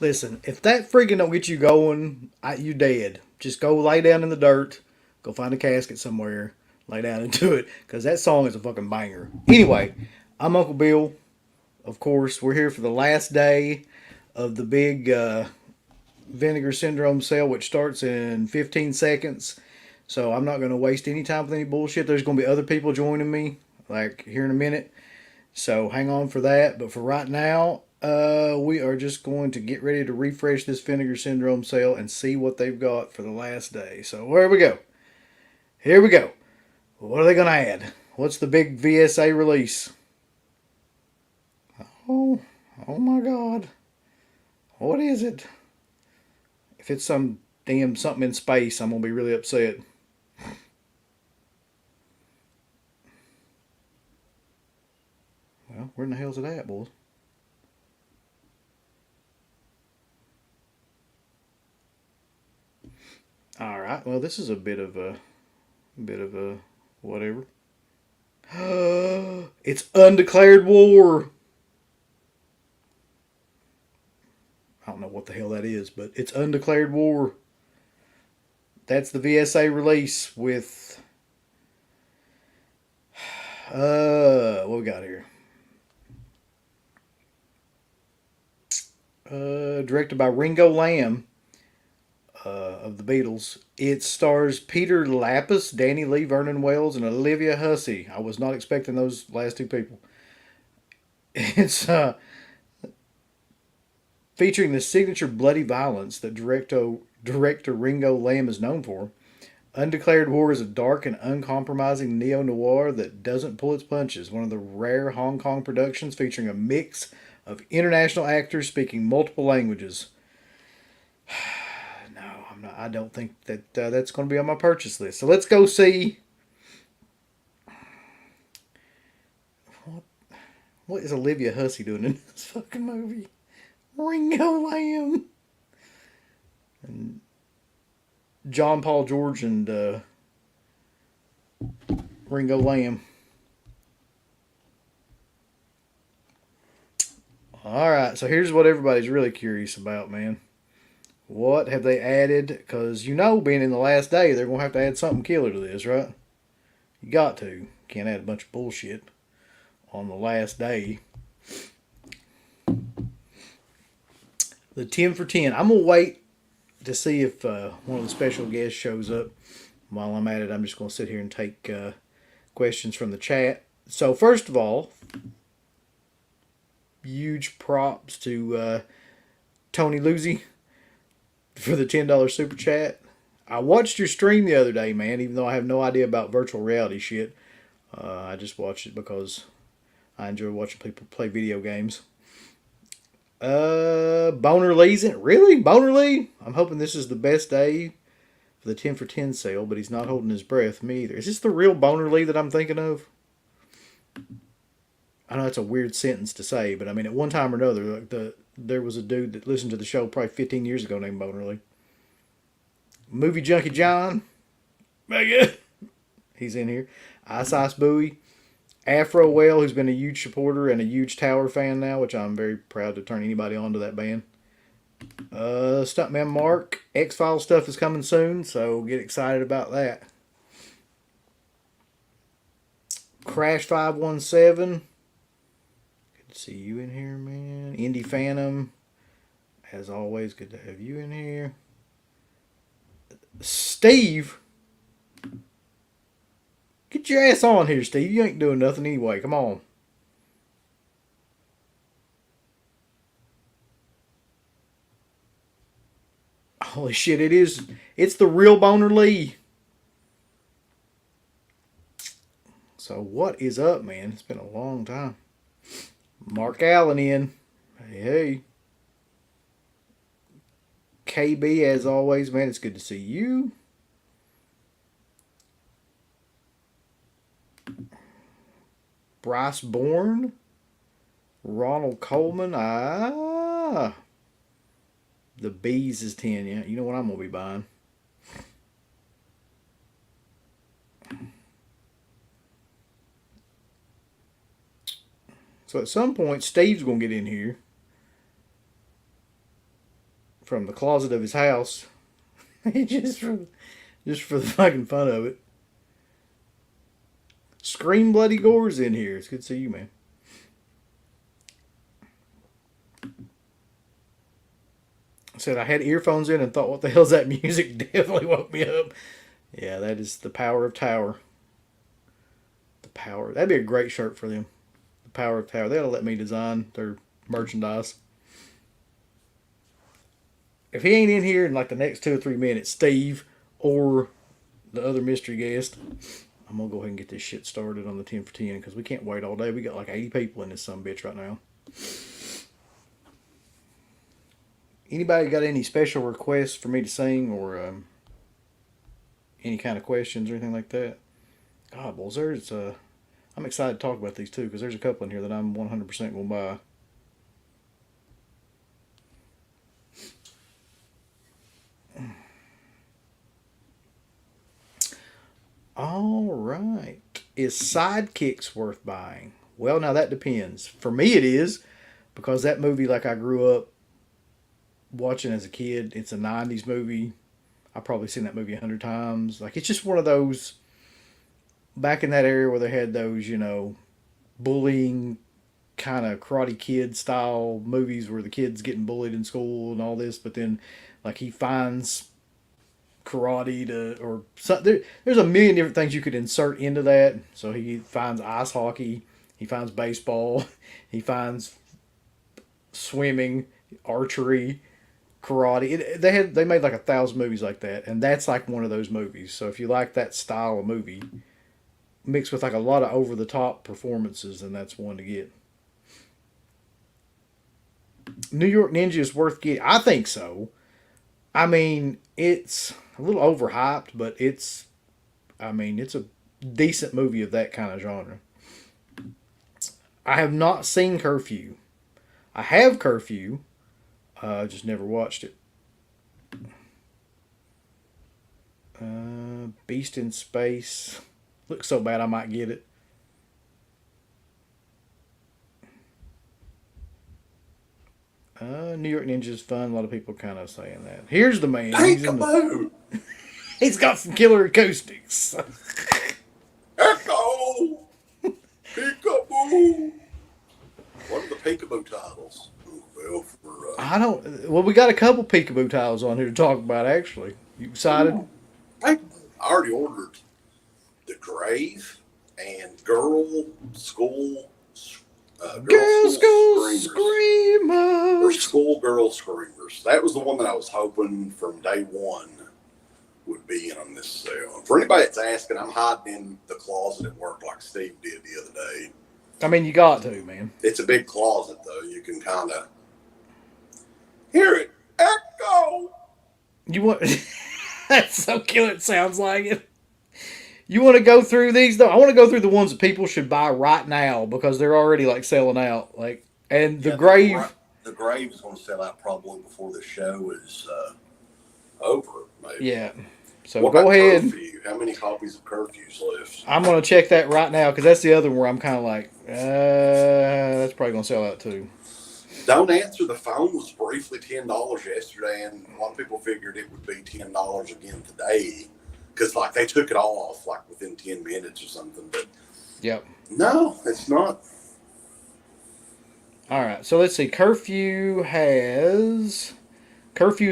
Listen, if that freaking don't get you going, you dead. Just go lay down in the dirt. Go find a casket somewhere. Lay down and do it. Because that song is a fucking banger. Anyway, I'm Uncle Bill. Of course, we're here for the last day of the big Vinegar Syndrome sale, which starts in 15 seconds. So I'm not going to waste any time with any bullshit. There's going to be other people joining me, like here in a minute. So hang on for that. But for right now, we are just going to get ready to refresh this Vinegar Syndrome sale and see what they've got for the last day. So where we go? Here we go. What are they going to add? What's the big VSA release? Oh, oh my God. What is it? If it's some damn something in space, I'm going to be really upset. Well, where in the hell's it at, boys? All right. Well, this is a bit of a whatever. It's undeclared war. I don't know what the hell that is, but it's undeclared war. That's the VSA release with what we got here? Directed by Ringo Lamb of the Beatles. It stars Peter Lapis, Danny Lee, Vernon Wells, and Olivia Hussey. I was not expecting those last two people. It's featuring the signature bloody violence that director Ringo Lamb is known for. Undeclared War is a dark and uncompromising neo noir that doesn't pull its punches. One of the rare Hong Kong productions featuring a mix of international actors speaking multiple languages. No, I'm not. I don't think that that's going to be on my purchase list. So let's go see what what is Olivia Hussey doing in this fucking movie. Ringo Lamb and John Paul George and Ringo Lamb. All right, so here's what everybody's really curious about, man. What have they added? Because being in the last day, they're gonna have to add something killer to this, right? You got to. Can't add a bunch of bullshit on the last day. The 10 for 10. I'm gonna wait to see if one of the special guests shows up. While I'm at it, I'm just gonna sit here and take questions from the chat. So first of all, huge props to Tony Lucy for the $10 super chat. I watched your stream the other day, man, even though I have no idea about virtual reality shit. I just watched it because I enjoy watching people play video games. Boner Lee's in it. Really? Boner Lee? I'm hoping this is the best day for the 10 for 10 sale, but he's not holding his breath. Me either. Is this the real Boner Lee that I'm thinking of? I know that's a weird sentence to say, but I mean, at one time or another, there was a dude that listened to the show probably 15 years ago named Boner Lee. Movie Junkie John. Mega. He's in here. Ice Bowie. Afro Whale, who's been a huge supporter and a huge Tower fan now, which I'm very proud to turn anybody on to that band. Stuntman Mark. X-Files stuff is coming soon, so get excited about that. Crash 517. Good to see you in here, man. Indie Phantom. As always, good to have you in here. Steve. Get your ass on here, Steve. You ain't doing nothing anyway. Come on. Holy shit, it is. It's the real Boner Lee. So what is up, man? It's been a long time. Mark Allen in. Hey. KB, as always, man, it's good to see you. Bryce Bourne. Ronald Coleman. The Bees is 10, yeah. You know what I'm going to be buying. So at some point, Steve's going to get in here. from the closet of his house. just for the fucking fun of it. Scream Bloody Gore's in here. It's good to see you, man. I said I had earphones in and thought, what the hell's that music? Definitely woke me up. Yeah, that is the power of Tower. The power. That'd be a great shirt for them. The power of Tower. They ought to let me design their merchandise. If he ain't in here in like the next 2 or 3 minutes, Steve or the other mystery guest, I'm gonna go ahead and get this shit started on the 10 for 10 because we can't wait all day. We got like 80 people in this sumbitch right now. Anybody got any special requests for me to sing or any kind of questions or anything like that? God, well, I'm excited to talk about these too because there's a couple in here that I'm 100% gonna buy. All right. Is Sidekicks worth buying? Well, now that depends. For me, it is because that movie, like I grew up watching as a kid, it's a 90s movie. I've probably seen that movie 100 times. Like, it's just one of those, back in that area where they had those, bullying kind of Karate Kid style movies where the kid's getting bullied in school and all this, but then, like, he finds karate or something. There's a million different things you could insert into that. So he finds ice hockey, he finds baseball, he finds swimming, archery, karate. They made like 1,000 movies like that, and that's like one of those movies. So if you like that style of movie mixed with like a lot of over the top performances, then that's one to get. New York Ninja is worth getting. I think so. I mean, it's a little overhyped, but it's a decent movie of that kind of genre. I have not seen Curfew. I have Curfew. Just never watched it. Beast in Space. Looks so bad I might get it. New York Ninja's fun. A lot of people kind of saying that. Here's the man. He's got some killer acoustics. Echo! Peekaboo! What are the peekaboo titles? Well, we got a couple peekaboo titles on here to talk about, actually. You excited? I already ordered The Grave and Girl School Screamers. Or Schoolgirl Screamers. That was the one that I was hoping from day one would be in on this sale. For anybody that's asking, I'm hiding in the closet at work like Steve did the other day. I mean, you got to, man. It's a big closet, though. You can kind of hear it echo. You want... That's so killer. It sounds like it. You want to go through these though? I want to go through the ones that people should buy right now because they're already like selling out. Like, and the Grave. The Grave is going to sell out probably before the show is over. Maybe. Yeah. So what go ahead. Curfew? How many copies of Curfew's left? I'm going to check that right now because that's the other one where I'm kind of like, that's probably going to sell out too. Don't Answer the Phone was briefly $10 yesterday, and a lot of people figured it would be $10 again today. Because, like, they took it all off, like, within 10 minutes or something. But, yep. No, it's not. All right. So, let's see. Curfew is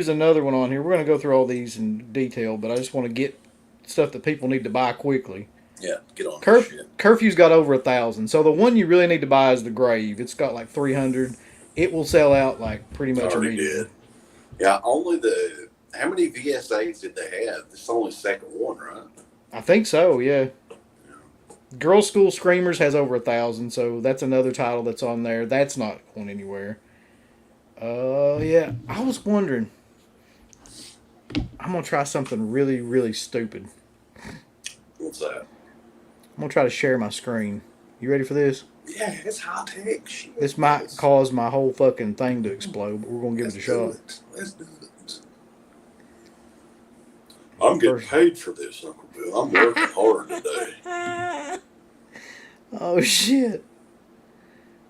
another one on here. We're going to go through all these in detail, but I just want to get stuff that people need to buy quickly. Yeah, get on that shit. Curfew's got over 1,000. So, the one you really need to buy is The Grave. It's got, like, 300. It will sell out, like, pretty much immediately. Did. Yeah, only how many VSAs did they have? This is only the second one, right? I think so, yeah. Girl School Screamers has over 1,000, so that's another title that's on there. That's not going anywhere. Yeah, I was wondering. I'm going to try something really, really stupid. What's that? I'm going to try to share my screen. You ready for this? Yeah, it's high tech shit. This might cause my whole fucking thing to explode, but we're going to give it a shot. Let's do it. I'm getting paid for this, Uncle Bill. I'm working hard today. Oh, shit.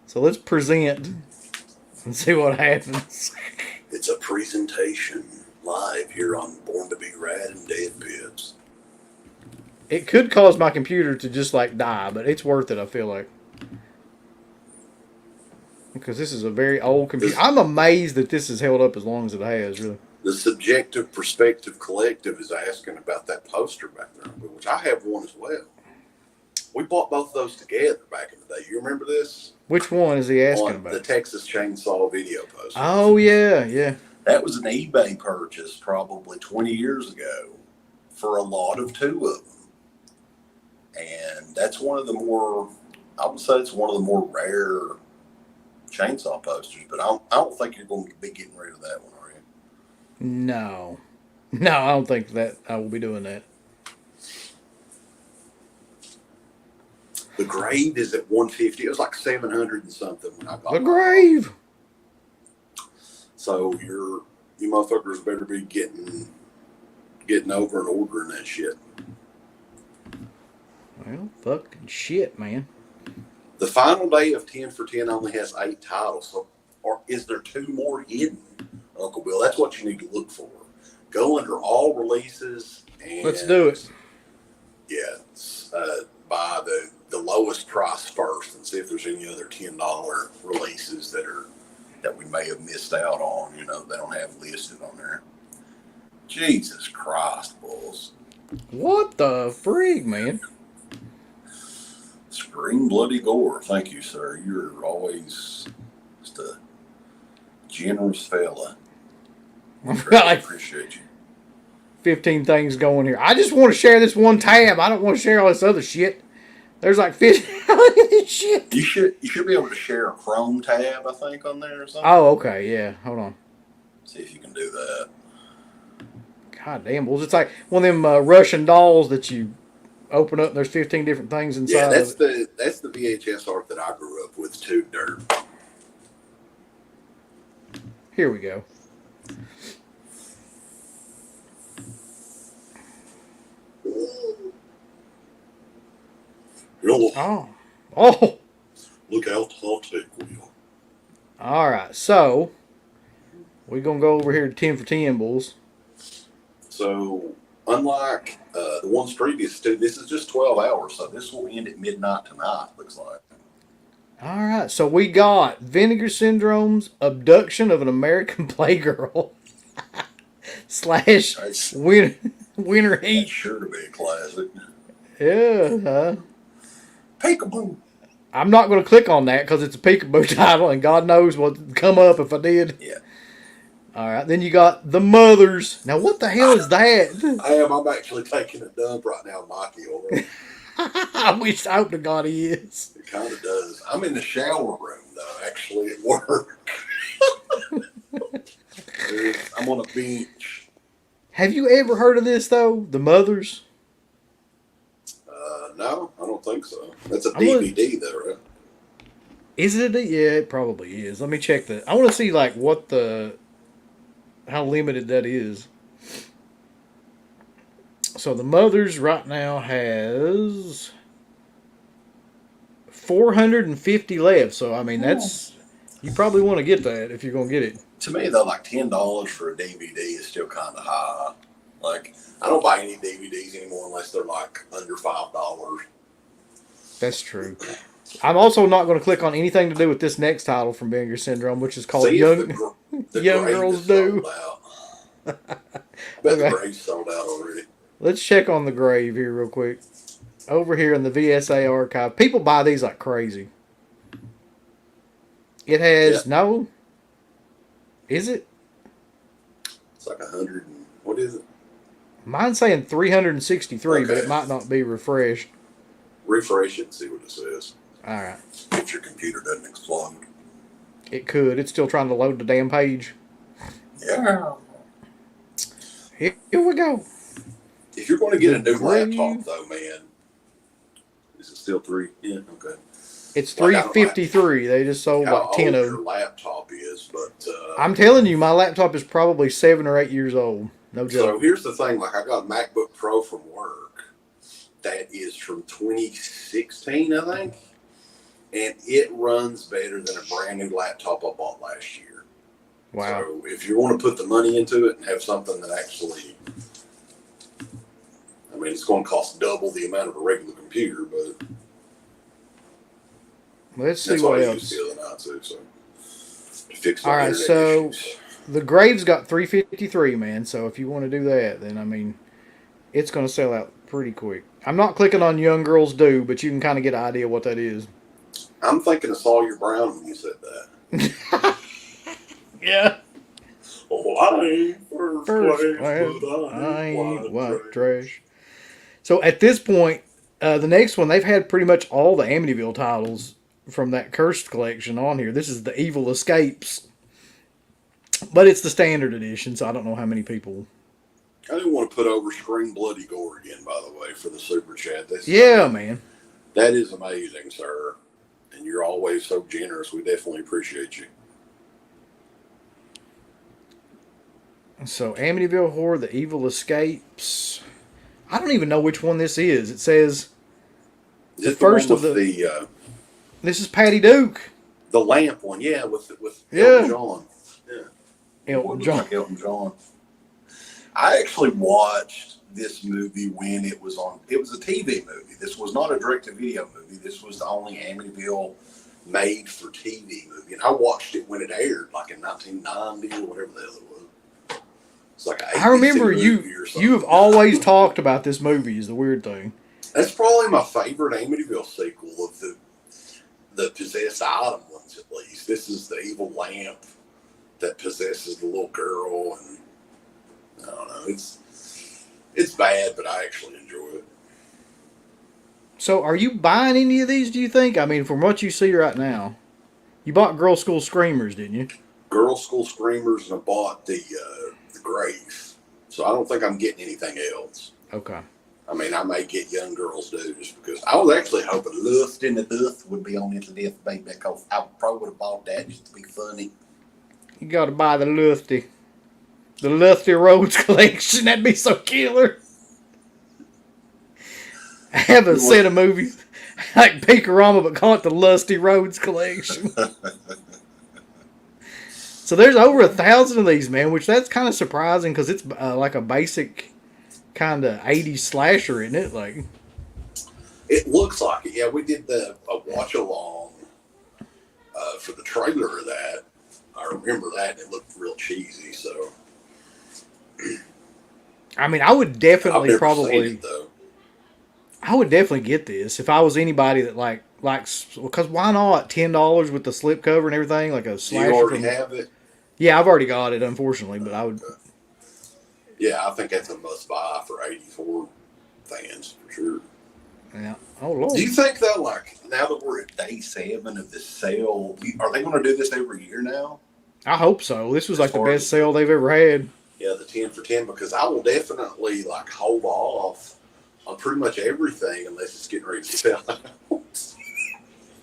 So let's present and see what happens. It's a presentation live here on Born to Be Rad and Dead Pits. It could cause my computer to just like die, but it's worth it. I feel like because this is a very old computer. This, I'm amazed that this has held up as long as it has. Really. the Subjective Perspective Collective is asking about that poster back there, which I have one as well. We bought both of those together back in the day. You remember this? Which one is he asking On about? the Texas Chainsaw video poster. Oh yeah, yeah. That was an eBay purchase probably 20 years ago for a lot of two of them. And that's one of the more, I would say it's one of the more rare chainsaw posters, but I don't think you're going to be getting rid of that one, are you? No, no, I don't think that I will be doing that. The Grave is at 150. It was like 700 and something when I got The Grave. So you motherfuckers better be getting over and ordering that shit. Well, fucking shit, man. The final day of 10 for 10 only has 8 titles. So, or is there 2 more hidden, Uncle Bill? That's what you need to look for. Go under all releases and Let's do it. Yeah, buy the lowest price first and see if there's any other $10 releases that we may have missed out on. You know, they don't have listed on there. Jesus Christ, bulls! What the frig, man? Scream bloody gore. Thank you, sir. You're always just a generous fella. I appreciate you. 15 things going here. I just want to share this one tab. I don't want to share all this other shit. There's like 50 shit. You should be able to share a Chrome tab, I think, on there or something. Oh, okay, yeah. Hold on. See if you can do that. God damn, bulls. It's like one of them Russian dolls that you open up and there's 15 different things inside. Yeah, that's of it. the VHS art that I grew up with too, Dirt. Here we go. Oh. Look out, I'll take Wheel. All right, so we're going to go over here to 10 for 10, bulls. So, unlike the ones previous to, this is just 12 hours, so this will end at midnight tonight, looks like. All right, so we got Vinegar Syndrome's Abduction of an American Playgirl / Winter Heat. That's sure to be a classic. Yeah. Peekaboo. I'm not going to click on that because it's a peekaboo title, and God knows what would come up if I did. Yeah. All right, then you got The Mothers. Now, what the hell is that? I am. I'm actually taking a dump right now, Mikey. I hope to God he is. It kind of does. I'm in the shower room, though, actually, at work. I'm on a bench. Have you ever heard of this, though? The Mothers? No, I don't think so. That's a DVD, though, right? Is it a... Yeah, it probably is. Let me check that. I want to see, like, how limited that is. So the Mothers right now has 450 left. So I mean that's you probably want to get that if you're gonna get it. To me though, like $10 for a DVD is still kind of high. Like I don't buy any DVDs anymore unless they're like under $5. That's true. I'm also not going to click on anything to do with this next title from Vinegar Syndrome, which is called Young Girls Do. Bet the Grave's sold out already. Let's check on the Grave here real quick. Over here in the VSA archive, people buy these like crazy. It has no. Is it? It's like 100. What is it? Mine's saying 363, but it might not be refreshed. Refresh it and see what it says. All right. If your computer doesn't explode. It could. It's still trying to load the damn page. Yeah. Here we go. If you're going to get a new laptop, though, man, is it still 3? Yeah, okay. It's 353. They just sold like 10 of them. Your laptop is, but I'm telling you, my laptop is probably 7 or 8 years old. No joke. So here's the thing: like I got a MacBook Pro from work that is from 2016, I think, and it runs better than a brand new laptop I bought last year. Wow. So if you want to put the money into it and have something that actually, I mean, it's going to cost double the amount of a regular computer, but Let's see that's what what I used else. the other night too. So to fix All my right, internet so issues. the Graves got 353, man. So if you want to do that, then I mean, it's going to sell out pretty quick. I'm not clicking on Young Girls Do, but you can kind of get an idea what that is. I'm thinking of Sawyer Brown when you said that. Yeah. Oh, I ain't first First class, class, but I I ain't ain't white white trash. trash. So at this point, the next one, they've had pretty much all the Amityville titles from that Cursed collection on here. This is the Evil Escapes, but it's the standard edition, so I don't know how many people. I didn't want to put over Scream Bloody Gore again, by the way, for the super chat. I Yeah, mean, man. that is amazing, sir. And you're always so generous. We definitely appreciate you. So Amityville Horror, the Evil Escapes. I don't even know which one this is. It says Is the it the one first of with the. the This is Patty Duke. lamp one? Yeah, with Elton Yeah, John. Yeah, your boy Elton looks John. like Elton John. I actually watched this movie when it was on. It was a TV movie. This was not a direct-to-video movie. This was the only Amityville made-for-TV movie, and I watched it when it aired, like in 1990 or whatever the hell it was. It's like an I ABC remember movie or you have something. always talked about this movie. Is the weird thing. That's probably my favorite Amityville sequel of the possessed item ones. At least this is the evil lamp that possesses the little girl, and I don't know. It's bad, but I actually enjoy it. So, are you buying any of these? Do you think? I mean, from what you see right now, you bought Girl School Screamers, didn't you? Girl School Screamers, and I bought the Grace, so I don't think I'm getting anything else. Okay. I mean, I may get Young Girls Do just because I was actually hoping Lust in the Dust would be on Into Death, baby, because I probably would have bought that just to be funny. You got to buy the Lusty Roads collection. That'd be so killer. Have a You want set of movies like Peakorama, but call it the Lusty Roads collection. So there's over 1,000 of these, man, which that's kind of surprising because it's like a basic kind of 80s slasher, isn't it? Like, It looks like it. Yeah, we did a watch along for the trailer of that. I remember that, and it looked real cheesy. So I mean, I would I've definitely never seen probably, it though. I would definitely get this if I was anybody that likes, because why not $10 with the slipcover and everything, like a Do you slasher already from. have it? Yeah, I've already got it, unfortunately, but I would. Okay. Yeah, I think that's a must buy for '84 fans for sure. Yeah. Oh Do Lord. you think though, like now that we're at day 7 of this sale, are they going to do this every year now? I hope so. This was As like the far best as sale they've ever had. yeah, the 10 for 10, because I will definitely like hold off on pretty much everything unless it's getting ready to sell out.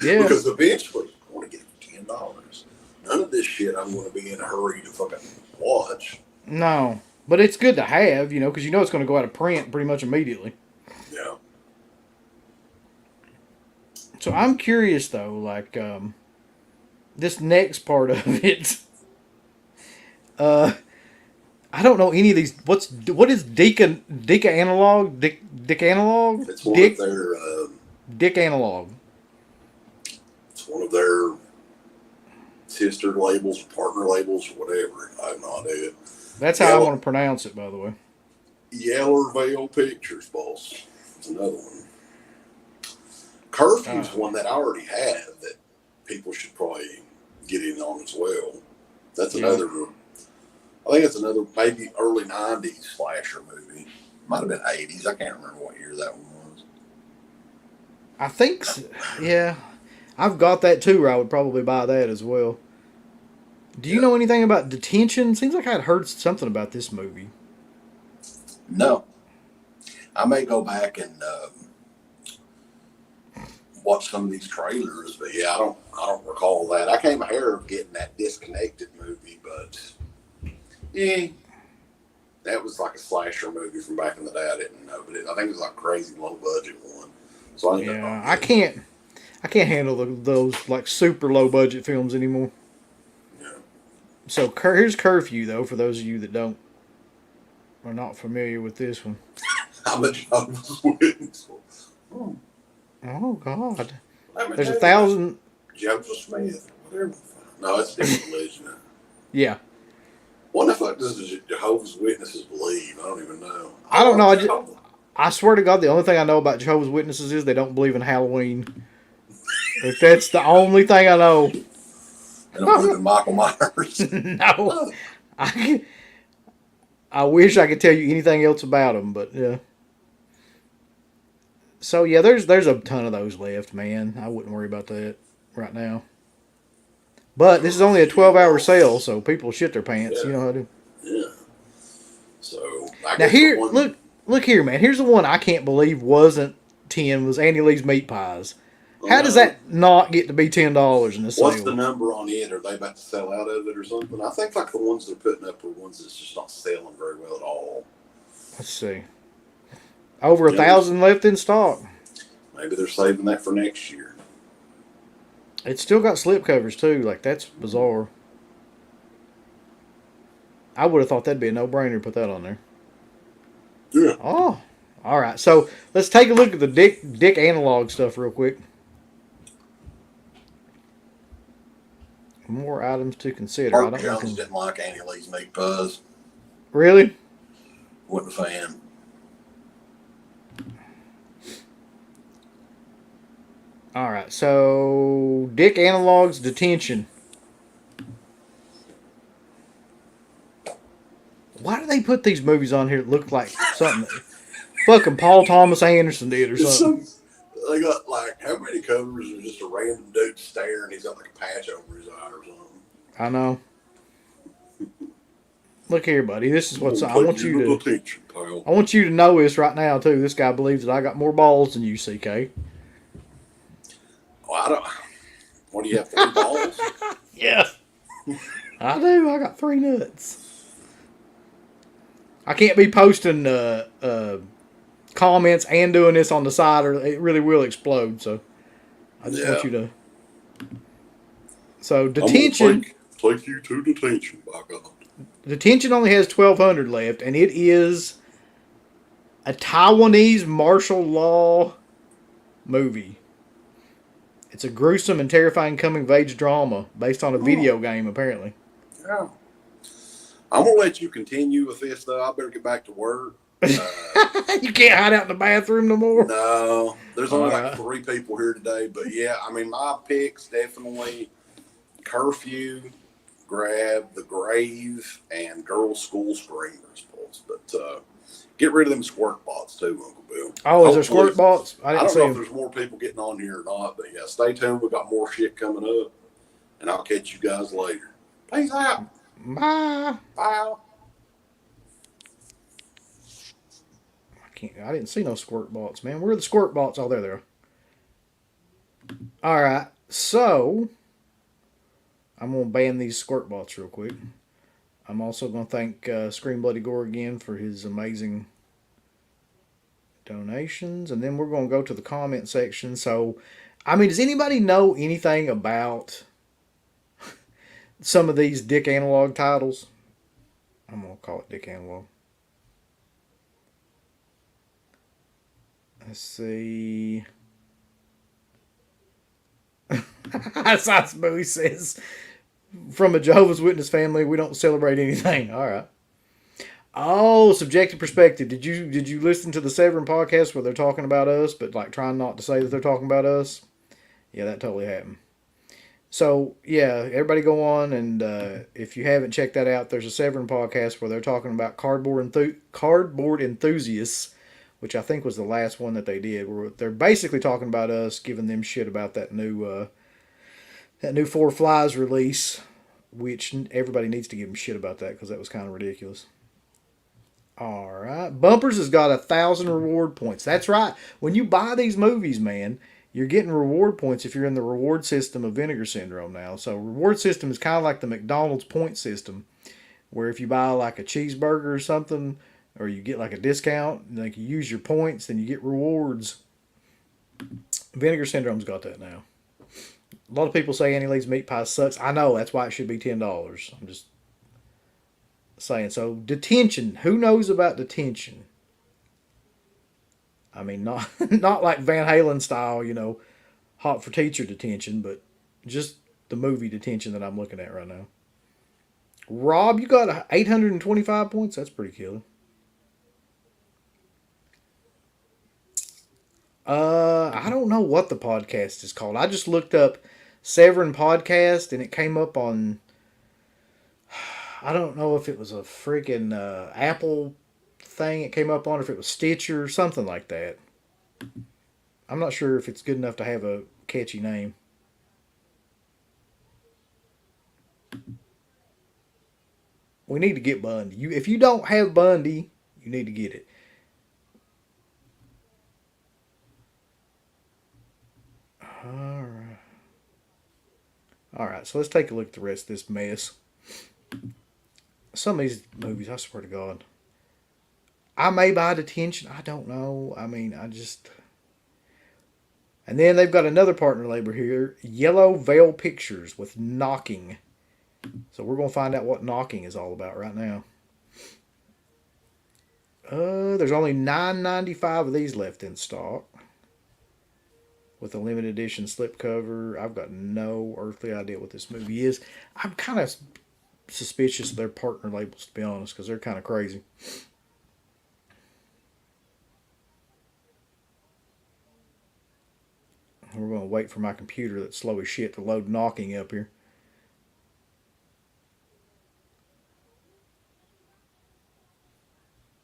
Yeah. Because eventually I want to get it for $10. None of this shit I'm going to be in a hurry to fucking watch. No, but it's good to have, because you know it's going to go out of print pretty much immediately. Yeah. So I'm curious though, like this next part of it. Uh, I don't know any of these. What is Dick Analog? Dick Analog? It's one of Dick their Dick Analog. it's one of their sister labels, partner labels, whatever. I have no idea. That's how I want to pronounce it, by the way. Yeller Veil Pictures, boss. It's another one. Curfew's one that I already have that people should probably get in on as well. That's another. I think it's another maybe early '90s slasher movie. Might have been '80s. I can't remember what year that one was. I think, yeah, I've got that too. Where I would probably buy that as well. Do you know anything about Detention? Seems like I'd heard something about this movie. No, I may go back and watch some of these trailers, but yeah, I don't recall that. I came here of getting that Disconnected movie, but yeah, that was like a slasher movie from back in the day. I didn't know, but I think it was like a crazy low budget one. So I ended up Yeah, not I getting it. can't handle those like super low budget films anymore. Yeah. So here's curfew though for those of you that don't are not familiar with this one. I'm a Jehovah's Witness. Hmm. Oh God, Let me there's a tell you about thousand. Joseph Smith. Whatever. No, it's a different religion. Yeah, What the fuck does the Jehovah's Witnesses believe? I don't even know. I I don't know. love Jehovah. I swear to God, the only thing I know about Jehovah's Witnesses is they don't believe in Halloween. If that's the only thing I know. I don't believe in Michael Myers. No, I I wish I could tell you anything else about them, but yeah. So yeah, there's a ton of those left, man. I wouldn't worry about that right now. But this is only a Curfew 12-hour sale, laws. so people shit their pants. You Yeah, know how to do. yeah. So I Now guess the here, one. look here, man. Here's the one I can't believe wasn't 10 was Andy Lee's meat pies. I How does know. that not get to be $10 in the What's the sale? number on it? Are they about to sell out of it or something? I think like the ones they're putting up are ones that's just not selling very well at all. Let's see. Over a You know, thousand left in stock. maybe they're saving that for next year. It's still got slip covers too. Like that's bizarre. I would have thought that'd be a no-brainer to put that on there. Yeah. Oh, all right. So let's take a look at the Dick analog stuff real quick. More items to consider. I Mark don't know. Jones didn't like Annie Lee's meat pies. Really? Wasn't a fan. All right. So Dick Analog's Detention. Why do they put these movies on here that look like something that fucking Paul Thomas Anderson did or It's something? so, they got like how many covers are just a random dude staring? He's got like a patch over his eye or something. I know. Look here, buddy. This is what's. I'm I gonna want take you to to. detention, pal. I want you to know this right now too. This guy believes that I got more balls than you, CK. Well, I don't. What do you have? 3 balls? Yeah, I do. I got 3 nuts. I can't be posting comments and doing this on the side, or it really will explode. So I just want Yeah. you to. So I'm gonna detention. take you to detention, by God. Detention only has 1,200 left, and it is a Taiwanese martial law movie. It's a gruesome and terrifying coming of age drama based on a Oh, video game, apparently. yeah. I'm gonna let you continue with this though. I better get back to work. Uh, You can't hide out in the bathroom no more. no, there's All only like right. 3 people here today, but yeah, I mean my picks definitely curfew, grab the grave, and girls' school streamers, boys. But get rid of them squirt bots too, Uncle Bill. Oh, is there Hopefully, squirt bots? I I didn't don't see know if them. there's more people getting on here or not, but yeah, stay tuned. We got more shit coming up, and I'll catch you guys later. Peace out. Bye. Bye. I didn't see no squirt bots, man. Where are the squirt bots? Oh, there they are. All right. So I'm gonna ban these squirt bots real quick. I'm also gonna thank Scream Bloody Gore again for his amazing donations, and then we're gonna go to the comment section. So, I mean, does anybody know anything about some of these Dick Analog titles? I'm gonna call it Dick Analog. Let's see. Sauce Bowie says, from a Jehovah's Witness family, we don't celebrate anything. All right. Oh, subjective perspective. Did you listen to the Severin podcast where they're talking about us, but like trying not to say that they're talking about us? Yeah, that totally happened. So yeah, everybody go on and if you haven't checked that out, there's a Severin podcast where they're talking about cardboard enthusiasts, which I think was the last one that they did. Where they're basically talking about us, giving them shit about that new Four Flies release, which everybody needs to give them shit about that because that was kind of ridiculous. All right, Bumpers has got 1,000 reward points. That's right. When you buy these movies, man, you're getting reward points if you're in the reward system of Vinegar Syndrome now. So reward system is kind of like the McDonald's point system, where if you buy like a cheeseburger or something, or you get like a discount, like you use your points, then you get rewards. Vinegar Syndrome's got that now. A lot of people say Annie Lee's meat pie sucks. I know that's why it should be $10. I'm just saying. So detention. Who knows about detention? I mean, not not like Van Halen style, hot for teacher detention, but just the movie detention that I'm looking at right now. Rob, you got 825 points. That's pretty killer. I don't know what the podcast is called. I just looked up Severin podcast and it came up on. I don't know if it was a freaking Apple thing it came up on, or if it was Stitcher or something like that. I'm not sure if it's good enough to have a catchy name. We need to get Bundy. If you don't have Bundy, you need to get it. All right. All right. So let's take a look at the rest of this mess. Some of these movies, I swear to God, I may buy detention. I don't know. I mean, I just. And then they've got another partner label here, Yellow Veil Pictures with Knocking. So we're going to find out what Knocking is all about right now. There's only 9.95 of these left in stock. With a limited edition slipcover. I've got no earthly idea what this movie is. I'm kind of suspicious of their partner labels, to be honest, because they're kind of crazy. We're going to wait for my computer that's slow as shit to load Knocking up here.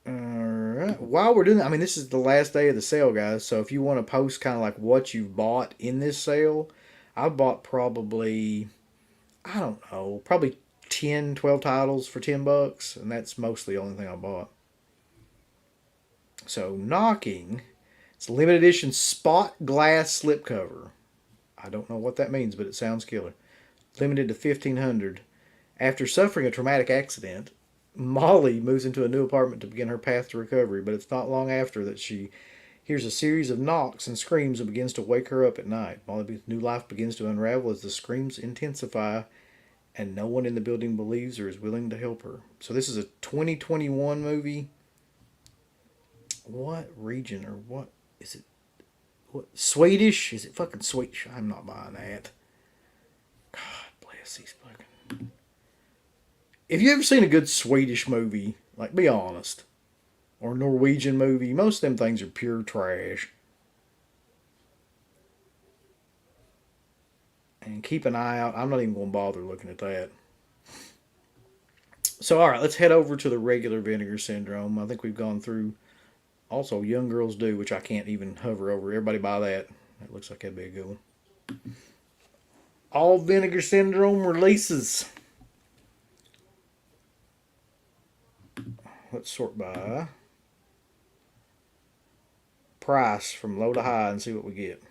Alright. While we're doing that, I mean, this is the last day of the sale, guys. So if you want to post kind of like what you've bought in this sale, I bought probably, I don't know, probably 10, 12 titles for $10, and that's mostly the only thing I bought. So Knocking, it's a limited edition spot glass slipcover. I don't know what that means, but it sounds killer. Limited to 1,500. After suffering a traumatic accident, Molly moves into a new apartment to begin her path to recovery, but it's not long after that she hears a series of knocks and screams and begins to wake her up at night. Molly's new life begins to unravel as the screams intensify and no one in the building believes or is willing to help her. So this is a 2021 movie. What region or what is it? What Swedish? Is it fucking Swedish? I'm not buying that. God bless these fucking. If you ever seen a good Swedish movie, like be honest, or Norwegian movie, most of them things are pure trash. And keep an eye out. I'm not even going to bother looking at that. So, all right, let's head over to the regular Vinegar Syndrome. I think we've gone through also Young Girls Do, which I can't even hover over. Everybody buy that. That looks like that'd be a good one. All Vinegar Syndrome releases. Let's sort by price from low to high and see what we get.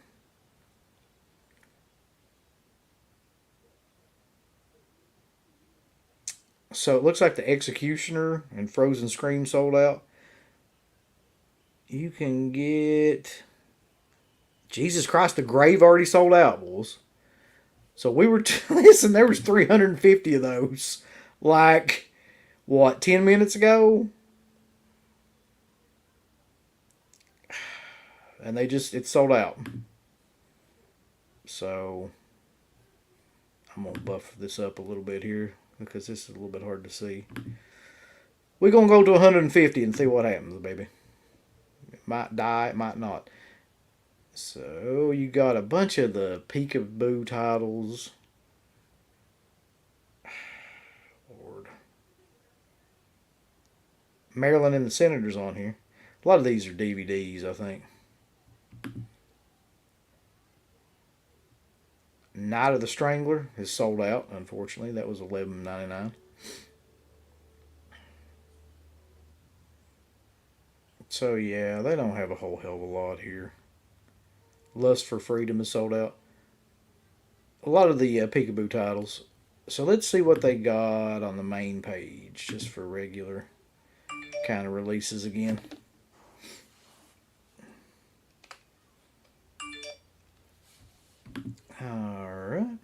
So it looks like the Executioner and Frozen Scream sold out. You can get Jesus Christ, the Grave already sold out, boys. So we were listen. There was 350 of those. Like what? 10 minutes ago, and it's sold out. So I'm gonna buff this up a little bit here because this is a little bit hard to see. We're gonna go to 150 and see what happens, baby. It might die, it might not. So you got a bunch of the peekaboo titles. Lord. Marilyn and the Senators on here. A lot of these are DVDs, I think. Night of the Strangler is sold out, unfortunately. That was $11.99. So yeah, they don't have a whole hell of a lot here. Lust for Freedom is sold out. A lot of the peekaboo titles. So let's see what they got on the main page, just for regular kind of releases again. Alright.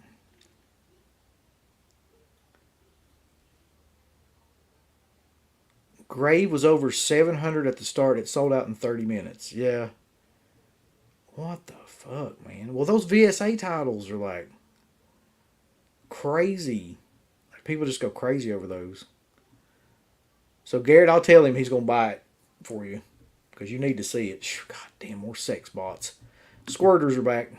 Grave was over 700 at the start. It sold out in 30 minutes. Yeah. What the fuck, man? Well, those VSA titles are like crazy. Like, people just go crazy over those. So Garrett, I'll tell him he's gonna buy it for you because you need to see it. God damn, more sex bots. Squirters are back.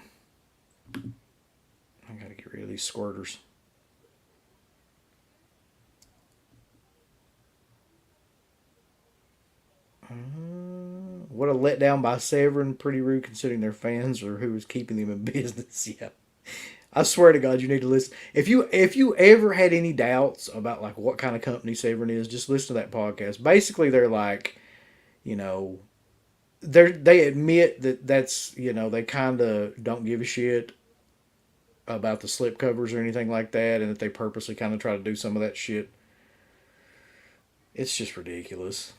I gotta get rid of these squirters. What a letdown by Severin. Pretty rude considering their fans or who was keeping them in business. Yeah. I swear to God, you need to listen. If you ever had any doubts about like what kind of company Severin is, just listen to that podcast. Basically, they're like, you know, they admit that that's they kind of don't give a shit about the slip covers or anything like that, and that they purposely kind of try to do some of that shit. It's just ridiculous.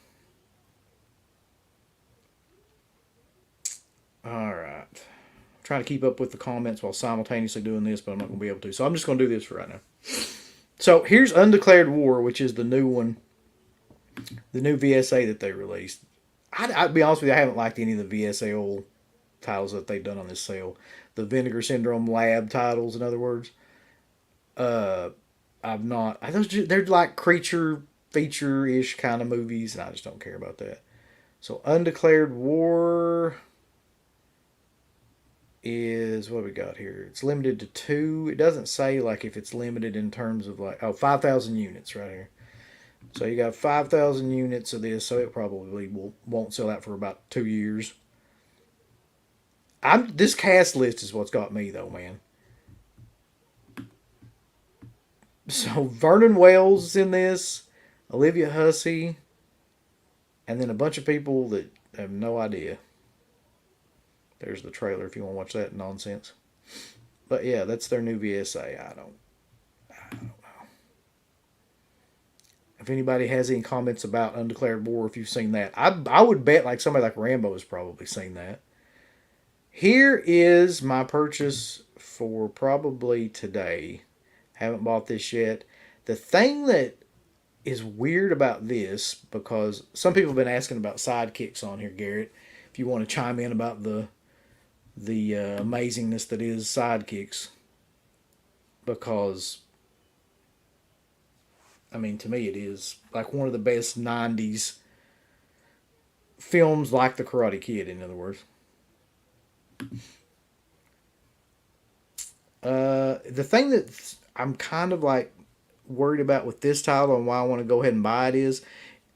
All right. I'm trying to keep up with the comments while simultaneously doing this, but I'm not going to be able to. So I'm just going to do this for right now. So here's Undeclared War, which is the new one, the new VSA that they released. I'd be honest with you, I haven't liked any of the VSA old titles that they've done on this sale. The Vinegar Syndrome Lab titles, in other words. Uh, I've not. They're like creature feature ish kind of movies, and I just don't care about that. So Undeclared War is what we got here. It's limited to two. It doesn't say like if it's limited in terms of like 5,000 units right here. So you got 5,000 units of this, so it probably won't sell out for about 2 years. This cast list is what's got me though, man. So Vernon Wells is in this, Olivia Hussey, and then a bunch of people that have no idea. There's the trailer if you want to watch that nonsense. But yeah, that's their new VSA. I don't know. If anybody has any comments about Undeclared War, if you've seen that, I would bet like somebody like Rambo has probably seen that. Here is my purchase for probably today. Haven't bought this yet. The thing that is weird about this, because some people have been asking about sidekicks on here, Garrett. If you want to chime in about the amazingness that is sidekicks, because I mean, to me, it is like one of the best '90s films, like The Karate Kid. In other words, the thing that I'm kind of like worried about with this title and why I want to go ahead and buy it is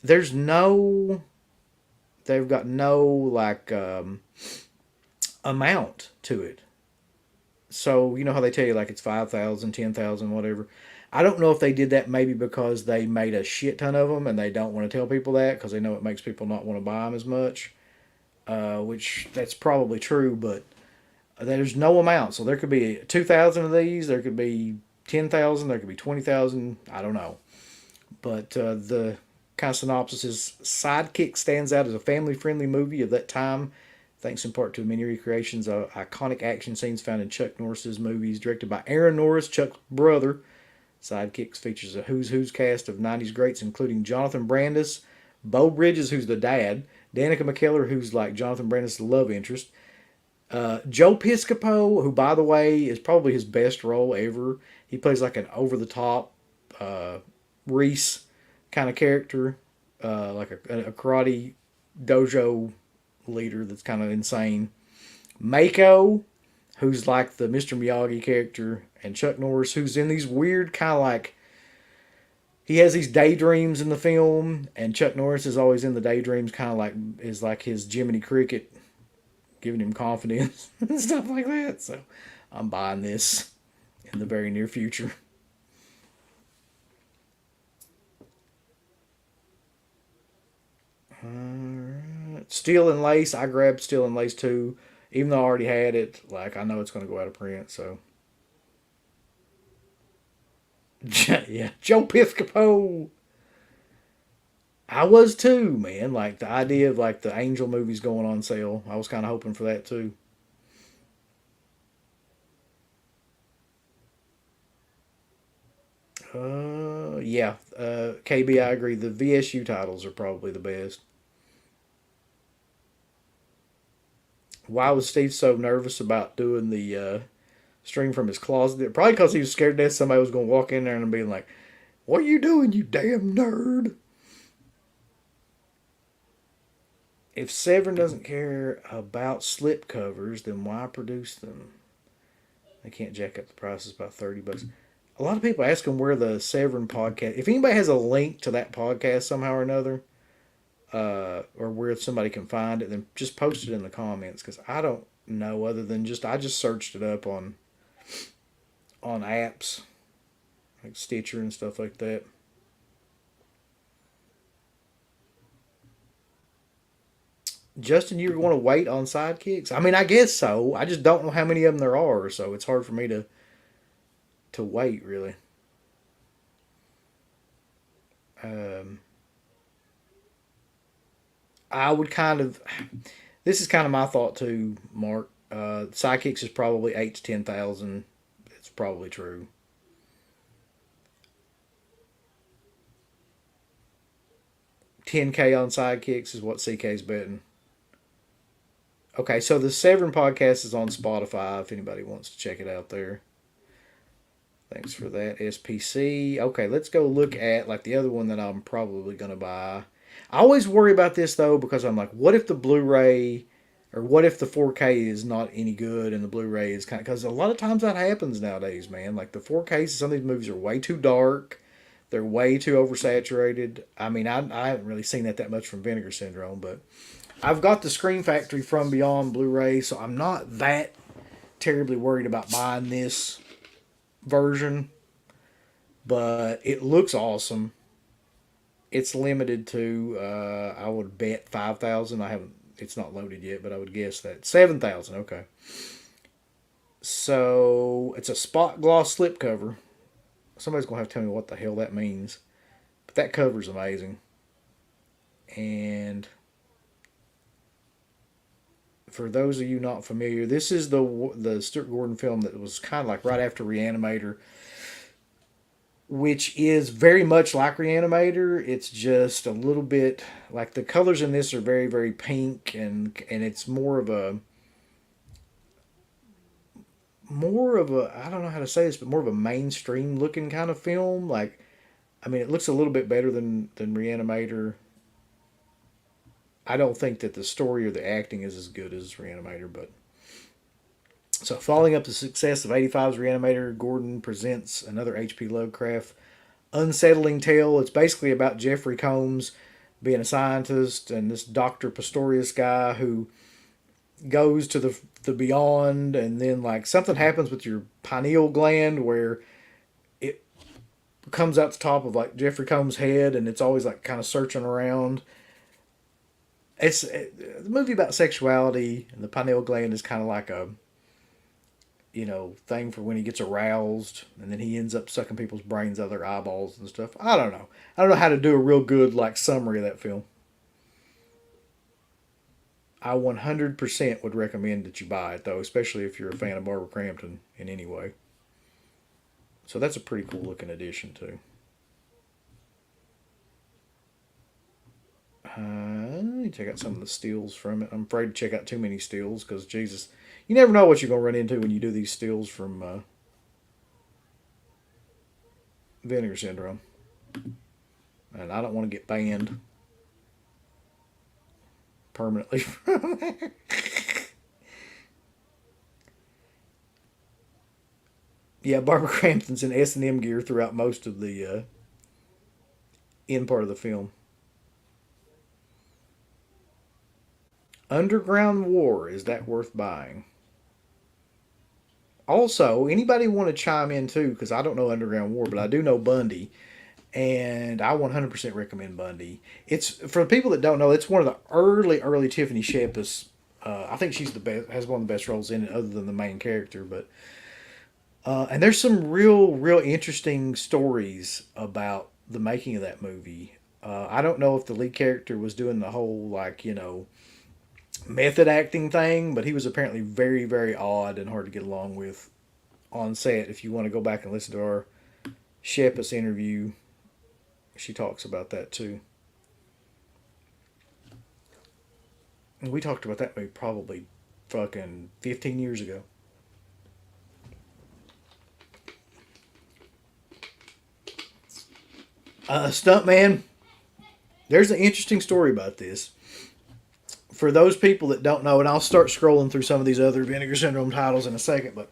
there's no, they've got no like amount to it. So you know how they tell you like it's 5,000, 10,000, whatever. I don't know if they did that maybe because they made a shit ton of them and they don't want to tell people that because they know it makes people not want to buy them as much. Which that's probably true, but there's no amount. So there could be 2,000 of these, there could be 10,000, there could be 20,000. I don't know. But the kind of synopsis is Sidekick stands out as a family friendly movie of that time, thanks in part to many recreations of iconic action scenes found in Chuck Norris's movies. Directed by Aaron Norris, Chuck's brother, Sidekicks features a who's who's cast of 90s greats, including Jonathan Brandis, Bo Bridges, who's the dad, Danica McKellar, who's like Jonathan Brandis' love interest, Joe Piscopo, who, by the way, is probably his best role ever. He plays like an over the top Reese kind of character, like a karate dojo leader that's kind of insane. Mako, who's like the Mr. Miyagi character, and Chuck Norris, who's in these weird kind of like, he has these daydreams in the film, and Chuck Norris is always in the daydreams, kind of like is like his Jiminy Cricket, giving him confidence and stuff like that. So I'm buying this in the very near future. Alright. Steel and Lace. I grabbed Steel and Lace too. Even though I already had it, like I know it's going to go out of print, so. Yeah, Joe Piscopo. I was too, man. Like the idea of like the Angel movies going on sale. I was kind of hoping for that too. Yeah, KB, I agree. The VSU titles are probably the best. Why was Steve so nervous about doing the stream from his closet? Probably because he was scared that somebody was going to walk in there and be like, "What are you doing, you damn nerd?" If Severn doesn't care about slip covers, then why produce them? They can't jack up the prices by $30. A lot of people ask him where the Severn podcast. If anybody has a link to that podcast somehow or another, or where somebody can find it, then just post it in the comments because I don't know other than just I just searched it up on apps like Stitcher and stuff like that. Justin, you're going to wait on sidekicks? I mean, I guess so. I just don't know how many of them there are, so it's hard for me to wait really. Um, I would kind of. This is kind of my thought too, Mark. Sidekicks is probably 8 to 10,000. It's probably true. 10K on sidekicks is what CK's betting. Okay, so the Severn podcast is on Spotify if anybody wants to check it out there. Thanks for that, SPC. Okay, let's go look at like the other one that I'm probably gonna buy. I always worry about this though because I'm like, what if the Blu-ray or what if the 4K is not any good and the Blu-ray is kind of because a lot of times that happens nowadays, man. Like the 4Ks, some of these movies are way too dark. They're way too oversaturated. I mean, I haven't really seen that much from Vinegar Syndrome, but I've got the Screen Factory From Beyond Blu-ray, so I'm not that terribly worried about buying this version. But it looks awesome. It's limited to I would bet 5,000. I haven't. It's not loaded yet, but I would guess that 7,000. Okay. So it's a spot gloss slipcover. Somebody's gonna have to tell me what the hell that means. But that cover's amazing. And for those of you not familiar, this is the Stuart Gordon film that was kind of like right after Reanimator, which is very much like Reanimator. It's just a little bit like the colors in this are very very pink and it's more of a I don't know how to say this, but more of a mainstream looking kind of film. Like I mean, it looks a little bit better than Reanimator. I don't think that the story or the acting is as good as Reanimator, but so following up the success of '85's Reanimator, Gordon presents another H.P. Lovecraft unsettling tale. It's basically about Jeffrey Combs being a scientist and this Dr. Pistorius guy who goes to the beyond and then like something happens with your pineal gland where it comes out the top of like Jeffrey Combs' head and it's always like kind of searching around. It's the movie about sexuality and the pineal gland is kind of like a thing for when he gets aroused and then he ends up sucking people's brains out of their eyeballs and stuff. I don't know. I don't know how to do a real good like summary of that film. I 100% would recommend that you buy it though, especially if you're a fan of Barbara Crampton in any way. So that's a pretty cool looking addition too. Check out some of the steals from it. I'm afraid to check out too many steals because Jesus, you never know what you're gonna run into when you do these steals from Vinegar Syndrome, and I don't want to get banned permanently. Yeah, Barbara Crampton's in S&M gear throughout most of the end part of the film. Underground War, is that worth buying? Also, anybody want to chime in too? Because I don't know Underground War, but I do know Bundy, and I 100% recommend Bundy. It's for the people that don't know. It's one of the early Tiffany Shepis. I think she's the best, has one of the best roles in it, other than the main character. But and there's some real interesting stories about the making of that movie. I don't know if the lead character was doing the whole like method acting thing, but he was apparently very odd and hard to get along with on set. If you want to go back and listen to our Shepis interview, She talks about that too. And we talked about that movie probably fucking 15 years ago. Stuntman, there's an interesting story about this. For those people that don't know, and I'll start scrolling through some of these other Vinegar Syndrome titles in a second, but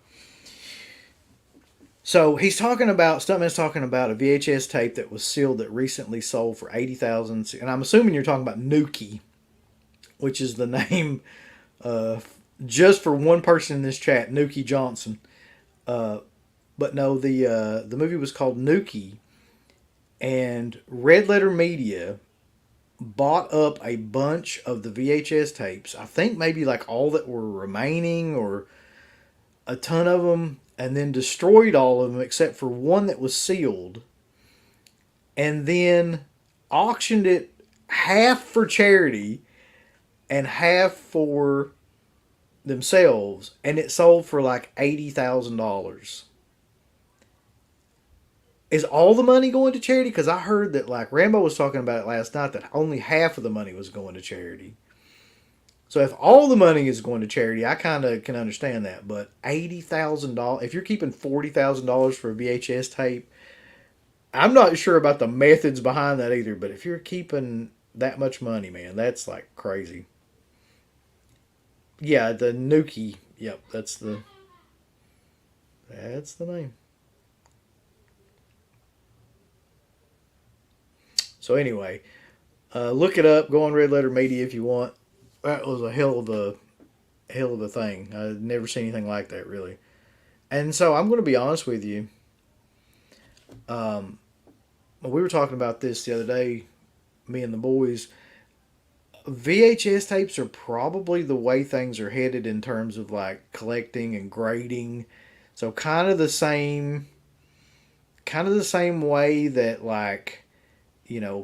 so he's talking about Stuntman's talking about a VHS tape that was sealed that recently sold for 80,000, and I'm assuming you're talking about Nuki, which is the name uh, just for one person in this chat, Nuki Johnson. Uh, but no, the movie was called Nuki, and Red Letter Media bought up a bunch of the VHS tapes. I think maybe like all that were remaining or a ton of them, and then destroyed all of them except for one that was sealed, and then auctioned it half for charity and half for themselves, and it sold for like $80,000. Is all the money going to charity? Because I heard that like Rambo was talking about it last night that only half of the money was going to charity. So if all the money is going to charity, I kind of can understand that. But $80,000, if you're keeping $40,000 for a VHS tape, I'm not sure about the methods behind that either. But if you're keeping that much money, man, that's like crazy. Yeah, the Nuki. Yep, that's the name. So anyway, look it up. Go on Red Letter Media if you want. That was a hell of a thing. I've never seen anything like that really. And so I'm going to be honest with you. Um, we were talking about this the other day, me and the boys. VHS tapes are probably the way things are headed in terms of like collecting and grading. So kind of the same way that like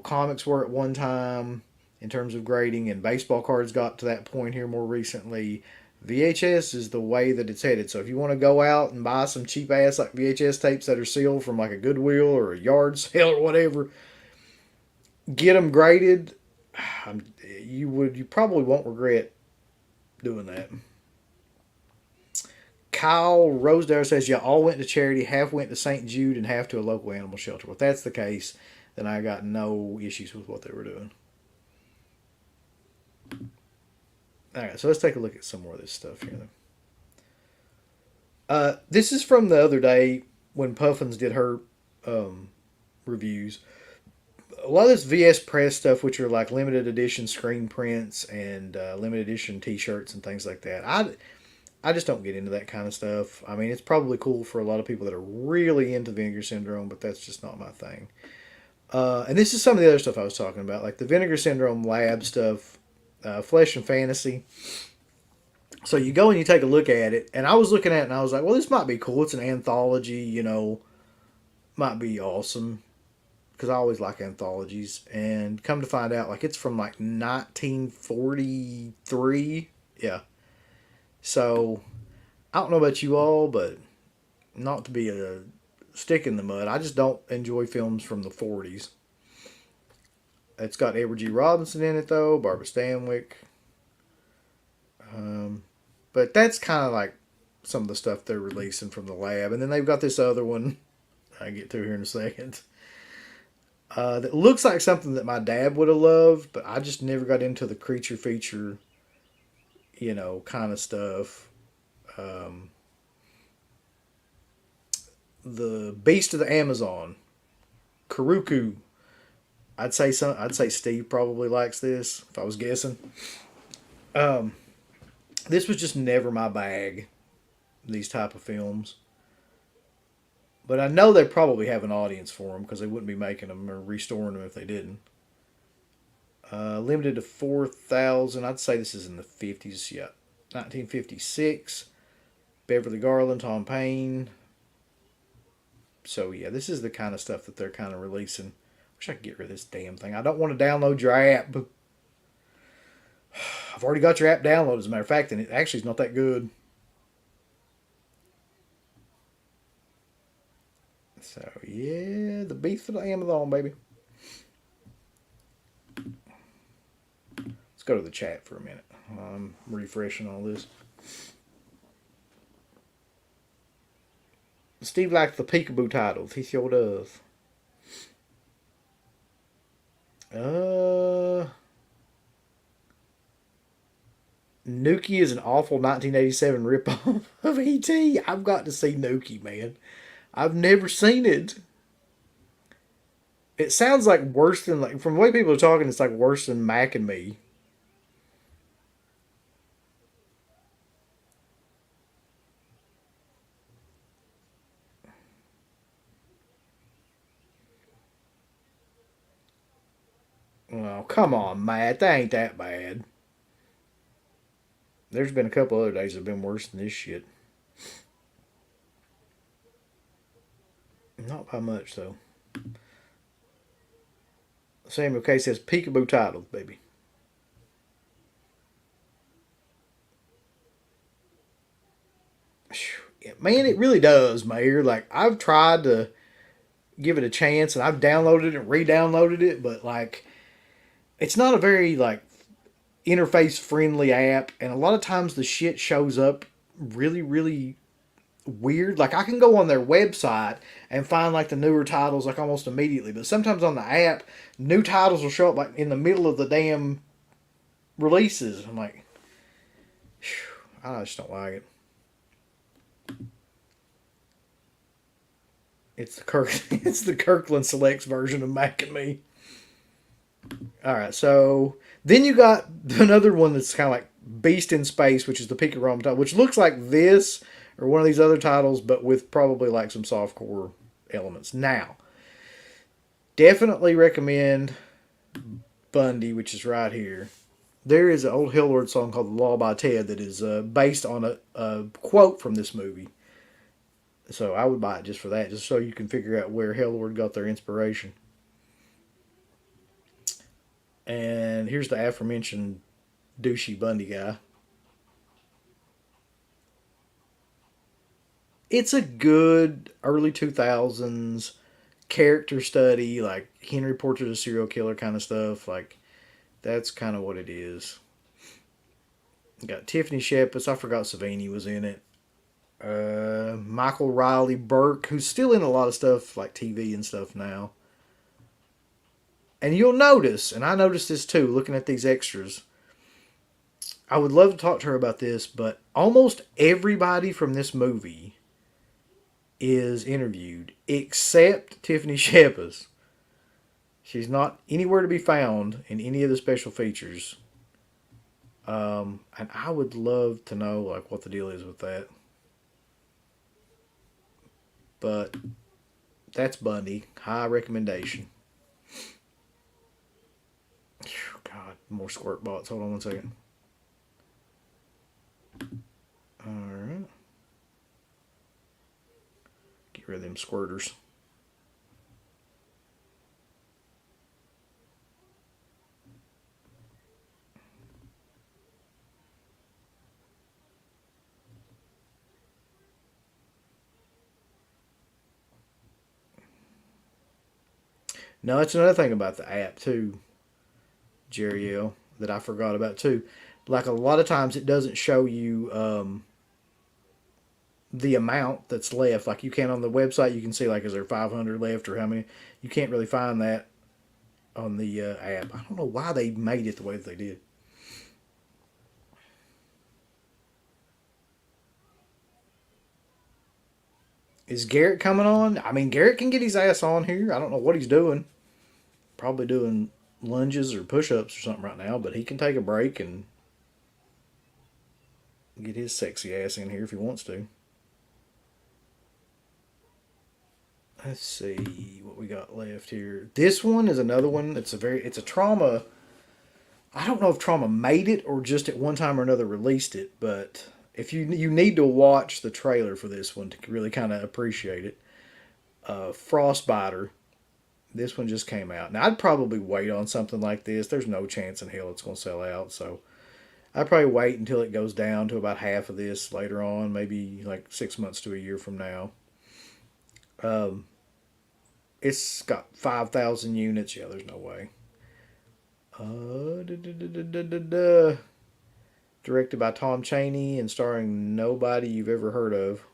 comics were at one time in terms of grading, and baseball cards got to that point here more recently. VHS is the way that it's headed. So if you want to go out and buy some cheap ass like VHS tapes that are sealed from like a Goodwill or a yard sale or whatever, get them graded. You probably won't regret doing that. Kyle Rosedale says, "Yeah, all went to charity. Half went to St. Jude and half to a local animal shelter." Well, if that's the case, then I got no issues with what they were doing. All right, so let's take a look at some more of this stuff here. This is from the other day when Puffins did her um, reviews. A lot of this VS Press stuff, which are like limited edition screen prints and limited edition T-shirts and things like that. I just don't get into that kind of stuff. I mean, it's probably cool for a lot of people that are really into Vinegar Syndrome, but that's just not my thing. And this is some of the other stuff I was talking about, like the Vinegar Syndrome lab stuff, Flesh and Fantasy. So you go and you take a look at it, and I was looking at it and I was like, well, this might be cool. It's an anthology, might be awesome because I always like anthologies. And come to find out, like it's from like 1943. Yeah. So I don't know about you all, but not to be a stick in the mud, I just don't enjoy films from the 40s. It's got Edward G. Robinson in it though, Barbara Stanwyck. Um, but that's kind of like some of the stuff they're releasing from the lab, and then they've got this other one I get to here in a second. That looks like something that my dad would have loved, but I just never got into the creature feature, kind of stuff. Um, the Beast of the Amazon, Karuku. I'd say Steve probably likes this if I was guessing. Um, this was just never my bag. These type of films, but I know they probably have an audience for them because they wouldn't be making them or restoring them if they didn't. Limited to 4,000. I'd say this is in the 50s. Yeah, 1956. Beverly Garland, Tom Paine. So yeah, this is the kind of stuff that they're kind of releasing. Wish I could get rid of this damn thing. I don't want to download your app. I've already got your app downloaded, as a matter of fact, and it actually is not that good. So yeah, the beef of the Amazon, baby. go to the chat for a minute. I'm refreshing all this. Steve likes the peekaboo titles. He sure does. Uh, Nuki is an awful 1987 ripoff of E.T. I've got to see Nuki, man. I've never seen it. It sounds like worse than like from the way people are talking. It's like worse than Mac and Me. Oh, come on, Matt. That ain't that bad. There's been a couple other days that have been worse than this shit. Not by much, though. Samuel K says peekaboo titles, baby. Man, it really does, Mayor. Like, I've tried to give it a chance and I've downloaded it and re downloaded it, but, like, it's not a very, like, interface friendly app. And a lot of times the shit shows up really, really weird. Like, I can go on their website and find, like, the newer titles, like, almost immediately. But sometimes on the app, new titles will show up, like, in the middle of the damn releases. I'm like, I just don't like it. It's the it's the Kirkland Selects version of Mac and Me. All right, so then you got another one that's kind of like Beast in Space, which is the Pika Rome title, which looks like this or one of these other titles, but with probably like some softcore elements. Now, definitely recommend Bundy, which is right here. There is an old Hellord song called "The Law" by Ted that is based on a quote from this movie. So I would buy it just for that, just so you can figure out where Hellord got their inspiration. And here's the aforementioned douchey Bundy guy. It's a good early 2000s character study, like Henry Portrait of a Serial Killer kind of stuff. Like, that's kind of what it is. Got Tiffany Shepis. I forgot Savini was in it. Michael Riley Burke, who's still in a lot of stuff like TV and stuff now. And you'll notice, and I noticed this too, looking at these extras. I would love to talk to her about this, but almost everybody from this movie is interviewed except Tiffany Shepis. She's not anywhere to be found in any of the special features. And I would love to know like what the deal is with that. But that's Bundy. High recommendation. God, more squirt bots. Hold on one second. Alright. Get rid of them squirters. No, that's another thing about the app too, Jerry L, that I forgot about too. Like a lot of times it doesn't show you the amount that's left. Like you can on the website, you can see like is there 500 left or how many. You can't really find that on the app. I don't know why they made it the way that they did. Is Garrett coming on? I mean, Garrett can get his ass on here. I don't know what he's doing. Probably doing lunges or push-ups or something right now, but he can take a break and get his sexy ass in here if he wants to. Let's see what we got left here. This one is another one. It's a trauma. I don't know if trauma made it or just at one time or another released it, but if you need to watch the trailer for this one to really kind of appreciate it. Frostbiter. This one just came out. Now I'd probably wait on something like this. There's no chance in hell it's going to sell out, so I'd probably wait until it goes down to about half of this later on, maybe like 6 months to a year from now. Um, it's got 5,000 units. Yeah, there's no way. Da, da, da, da, da, da, da. Directed by Tom Chaney and starring nobody you've ever heard of.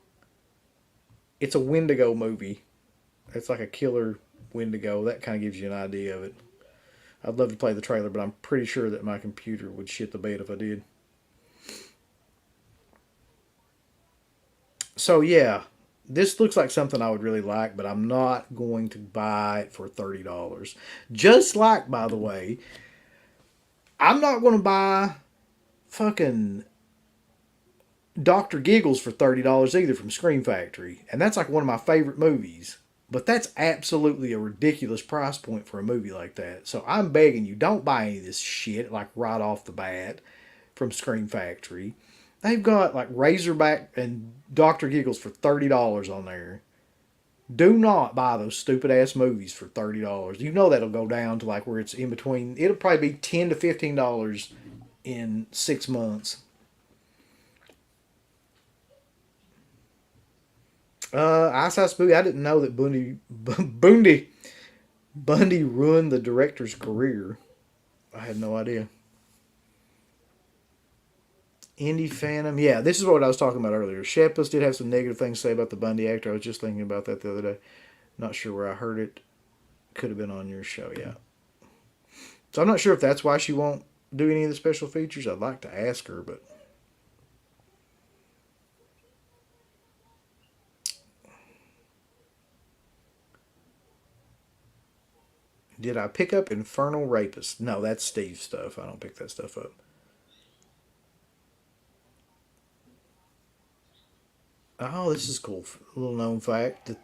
It's a Wendigo movie. It's like a killer Wendigo. That kind of gives you an idea of it. I'd love to play the trailer, but I'm pretty sure that my computer would shit the bed if I did. So yeah, this looks like something I would really like, but I'm not going to buy it for $30. Just like, by the way, I'm not going to buy fucking Doctor Giggles for $30 either from Scream Factory, and that's like one of my favorite movies. But that's absolutely a ridiculous price point for a movie like that. So I'm begging you, don't buy any of this shit like right off the bat from Scream Factory. They've got like Razorback and Doctor Giggles for $30 on there. Do not buy those stupid ass movies for $30. You know that'll go down to like where it's in between. It'll probably be $10 to $15 in 6 months. Ice Ice Booty. I didn't know that Bundy ruined the director's career. I had no idea. Indie Phantom. Yeah, this is what I was talking about earlier. Shepus did have some negative things to say about the Bundy actor. I was just thinking about that the other day. Not sure where I heard it. Could have been on your show, yeah. So I'm not sure if that's why she won't do any of the special features. I'd like to ask her, but did I pick up Infernal Rapist? No, that's Steve's stuff. I don't pick that stuff up. Oh, this is cool. A little known fact. The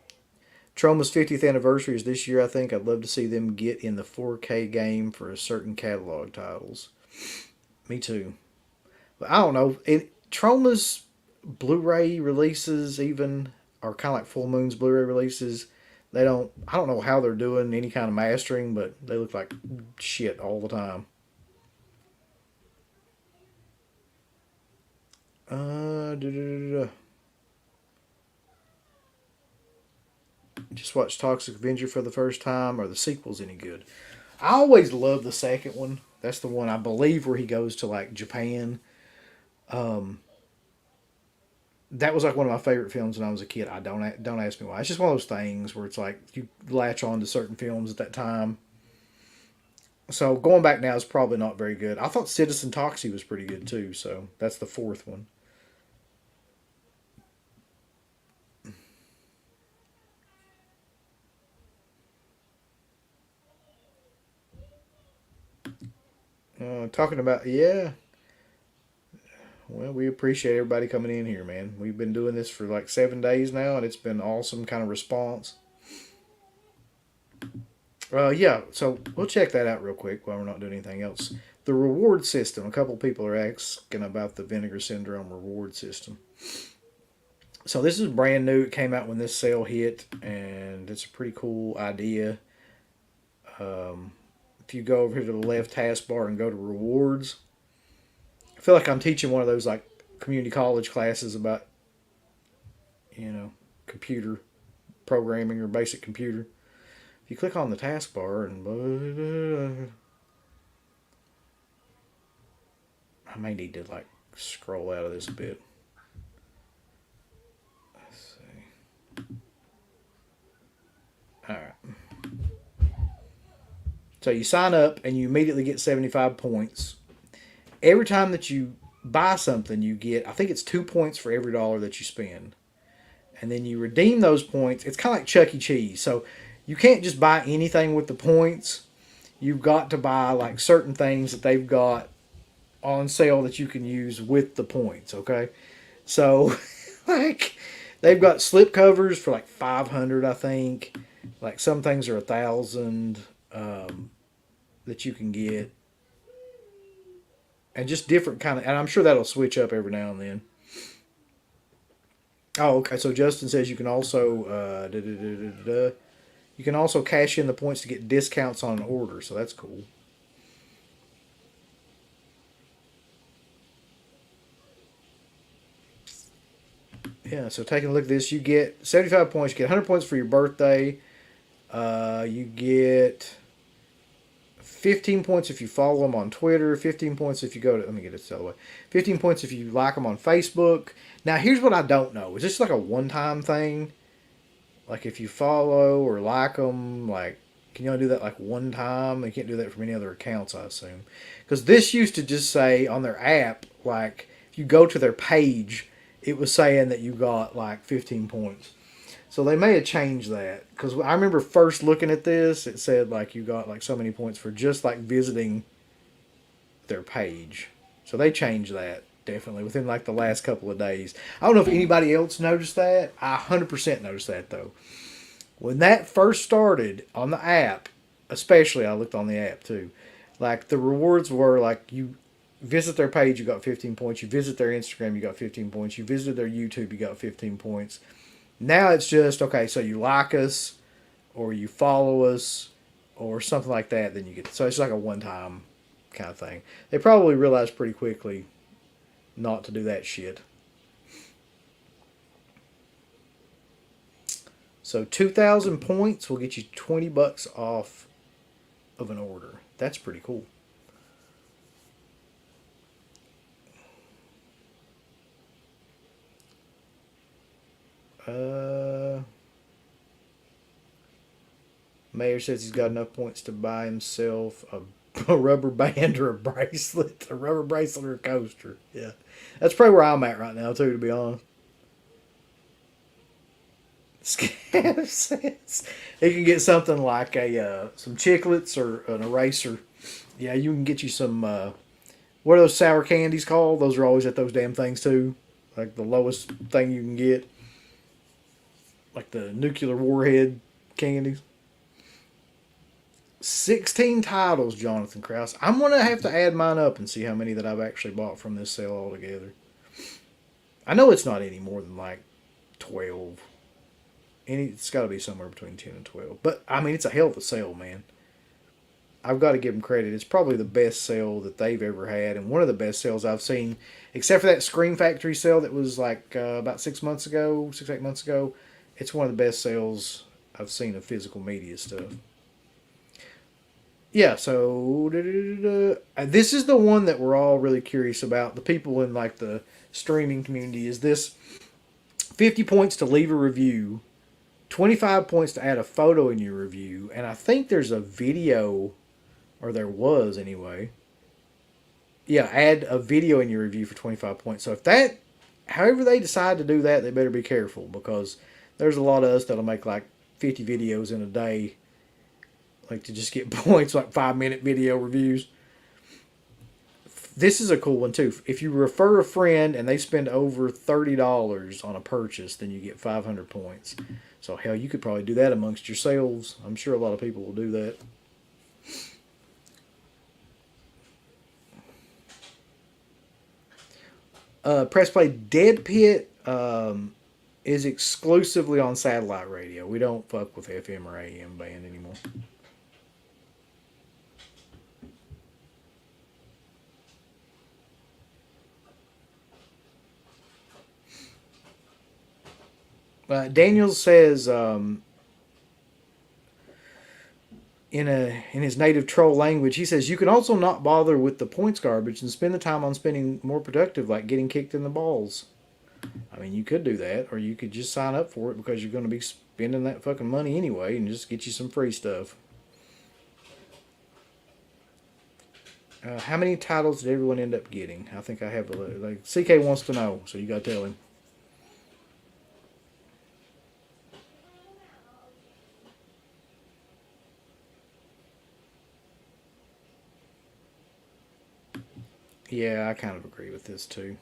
Troma's 50th anniversary is this year, I think. I'd love to see them get in the 4K game for a certain catalog titles. Me too. But I don't know. Troma's Blu-ray releases even are kind of like Full Moon's Blu-ray releases. They don't. I don't know how they're doing any kind of mastering, but they look like shit all the time. Da, da, da, just watched Toxic Avenger for the first time. Are the sequels any good? I always love the second one. That's the one I believe where he goes to like Japan. Um, that was like one of my favorite films when I was a kid. I don't ask me why. It's just one of those things where it's like you latch on to certain films at that time. So going back now is probably not very good. I thought Citizen Toxie was pretty good too. So that's the fourth one. Talking about yeah. Well, we appreciate everybody coming in here, man. We've been doing this for like 7 days now, and it's been awesome kind of response. Yeah, so we'll check that out real quick while we're not doing anything else. The reward system. A couple people are asking about the Vinegar Syndrome reward system. So this is brand new. It came out when this sale hit, and it's a pretty cool idea. Um, if you go over here to the left taskbar and go to rewards, I feel like I'm teaching one of those like community college classes about you know computer programming or basic computer. If you click on the taskbar and I may need to like scroll out of this a bit. Let's see. All right. So you sign up and you immediately get 75 points. Every time that you buy something, you get, I think it's 2 points for every dollar that you spend. And then you redeem those points. It's kind of like Chuck E. Cheese. So you can't just buy anything with the points. You've got to buy like certain things that they've got on sale that you can use with the points, okay? So, like, they've got slip covers for like 500, I think. Like, some things are 1,000 that you can get. And just different kind of, and I'm sure that'll switch up every now and then. Oh, okay. So Justin says you can also you can also cash in the points to get discounts on an order. So that's cool. Yeah. So taking a look at this, you get 75 points. You get 100 points for your birthday. You get 15 points if you follow them on Twitter. 15 points if you go to. Let me get this out of the way. 15 points if you like them on Facebook. Now, here's what I don't know. Is this like a one-time thing? Like if you follow or like them, like can you only do that like one time? You can't do that from any other accounts, I assume. Because this used to just say on their app, like if you go to their page, it was saying that you got like 15 points. So they may have changed that because I remember first looking at this, it said like you got like so many points for just like visiting their page. So they changed that definitely within like the last couple of days. I don't know if anybody else noticed that. I 100% noticed that though. When that first started on the app, especially I looked on the app too. Like the rewards were like you visit their page, you got 15 points. You visit their Instagram, you got 15 points. You visited their YouTube, you got 15 points. Now it's just okay. So you like us, or you follow us, or something like that. Then you get so it's like a one-time kind of thing. They probably realized pretty quickly not to do that shit. So 2,000 points will get you $20 off of an order. That's pretty cool. Uh, Mayor says he's got enough points to buy himself a rubber band or a bracelet, a rubber bracelet or a coaster. Yeah, that's probably where I'm at right now too, to be honest. Scam says he can get something like a some chiclets or an eraser. Yeah, you can get you some. What are those sour candies called? Those are always at those damn things too. Like the lowest thing you can get, like the nuclear warhead candies. 16 titles, Jonathan Krause. I'm going to have to add mine up and see how many that I've actually bought from this sale altogether. I know it's not any more than like 12. It's got to be somewhere between 10 and 12. But, I mean, it's a hell of a sale, man. I've got to give them credit. It's probably the best sale that they've ever had, and one of the best sales I've seen, except for that Scream Factory sale that was like about 6 months ago, 8 months ago. It's one of the best sales I've seen of physical media stuff. Yeah, so this is the one that we're all really curious about. The people in like the streaming community is this 50 points to leave a review, 25 points to add a photo in your review, and I think there's a video, or there was anyway. Yeah, add a video in your review for 25 points. So if that, however they decide to do that, they better be careful because there's a lot of us that'll make like 50 videos in a day, like to just get points, like 5-minute video reviews. This is a cool one too. If you refer a friend and they spend over $30 on a purchase, then you get 500 points. So hell, you could probably do that amongst yourselves. I'm sure a lot of people will do that. Press Play Dead Pit is exclusively on satellite radio. We don't fuck with FM or AM band anymore. Daniel says in his native troll language, he says you can also not bother with the points garbage and spend the time on spending more productive, like getting kicked in the balls. I mean, you could do that, or you could just sign up for it because you're going to be spending that fucking money anyway, and just get you some free stuff. How many titles did everyone end up getting? I think I have a like CK wants to know, so you got to tell him. Yeah, I kind of agree with this too.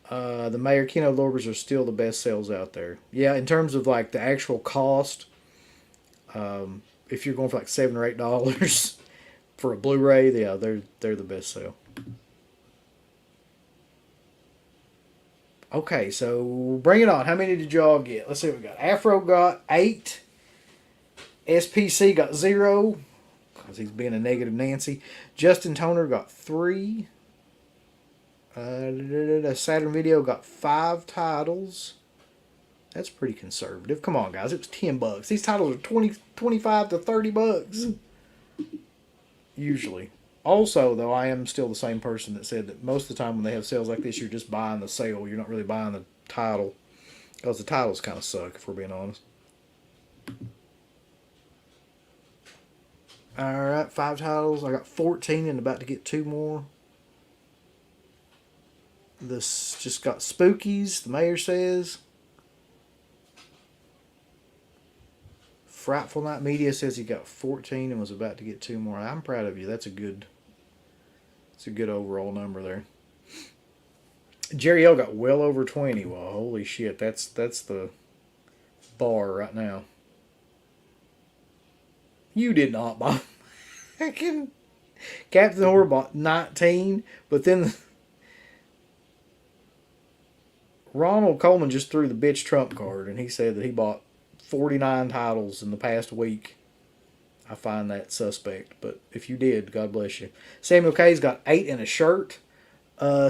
The Mayor Kino Lorbeers are still the best sales out there. Yeah, in terms of like the actual cost, if you're going for like $7 or $8 for a Blu-ray, yeah, they're the best sale. Okay, so bring it on. How many did y'all get? Let's see what we got. Afro got 8. SPC got 0 because he's being a negative Nancy. Justin Toner got 3. Saturn Video got 5 titles. That's pretty conservative. Come on, guys. It was $10. These titles are 20, 25 to $30. Usually. Also, though, I am still the same person that said that most of the time when they have sales like this, you're just buying the sale. You're not really buying the title. Because the titles kind of suck, if we're being honest. Alright, 5 titles. I got 14 and about to get 2 more. This just got Spookies, the mayor says. Frightful Night Media says he got 14 and was about to get 2 more. I'm proud of you. That's a good overall number there. Jerry L got well over 20. Well, holy shit, that's the bar right now. You did not buy Captain Horror bought 19, but then Ronald Coleman just threw the bitch trump card, and he said that he bought 49 titles in the past week. I find that suspect, but if you did, God bless you. Samuel K's got 8 and a shirt.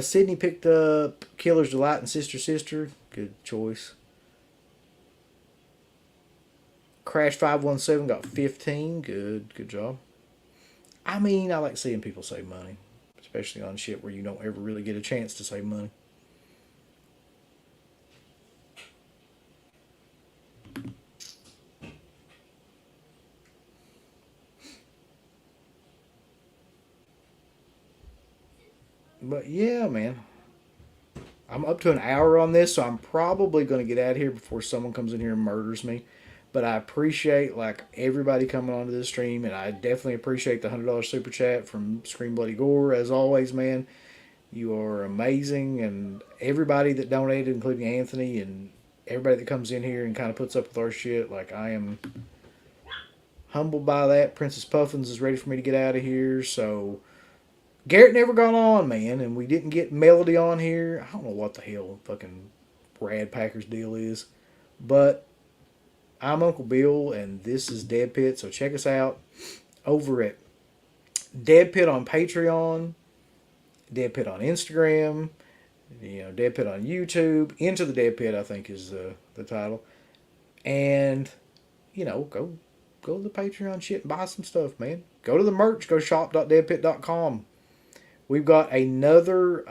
Sydney picked up Killer's Delight and Sister Sister. Good choice. Crash 517 got 15. Good job. I mean, I like seeing people save money, especially on shit where you don't ever really get a chance to save money. But yeah, man. I'm up to an hour on this, so I'm probably going to get out of here before someone comes in here and murders me. But I appreciate like everybody coming onto this stream, and I definitely appreciate the $100 super chat from Scream Bloody Gore. As always, man, you are amazing, and everybody that donated, including Anthony, and everybody that comes in here and kind of puts up with our shit. Like, I am humbled by that. Princess Puffins is ready for me to get out of here, so Garrett never got on, man, and we didn't get Melody on here. I don't know what the hell fucking Rad Packers deal is, but I'm Uncle Bill, and this is Dead Pit, so check us out over at Dead Pit on Patreon, Dead Pit on Instagram, Dead Pit on YouTube. Into the Dead Pit, I think, is the title. And, go to the Patreon shit and buy some stuff, man. Go to the merch, go shop.deadpit.com. We've got another,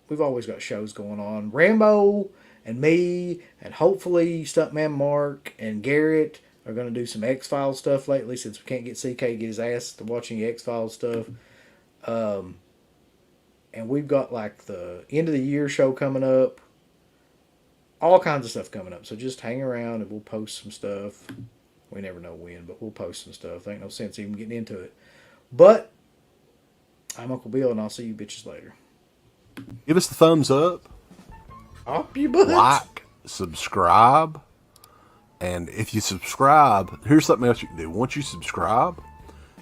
we've always got shows going on. Rambo and me, and hopefully Stuntman Mark and Garrett are going to do some X-Files stuff lately, since we can't get CK to get his ass to watching the X-Files stuff. And we've got like the end of the year show coming up. All kinds of stuff coming up. So just hang around and we'll post some stuff. We never know when, but we'll post some stuff. There ain't no sense even getting into it. But I'm Uncle Bill, and I'll see you bitches later. Give us the thumbs up. Up your butts. Like, subscribe. And if you subscribe, here's something else you can do. Once you subscribe,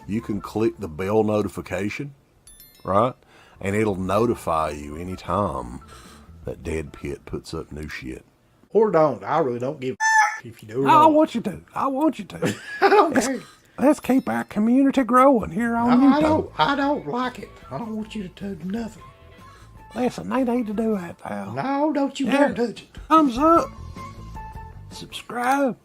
you can click the bell notification, right? And it'll notify you anytime that Dead Pit puts up new shit. Or don't. I really don't give a if you do or I don't. want you to. I want you to. I don't care. Let's keep our community growing here on YouTube. I don't like it. I don't want you to do nothing. Listen, they need to do that, pal. No, don't you dare touch it. Thumbs up. Subscribe.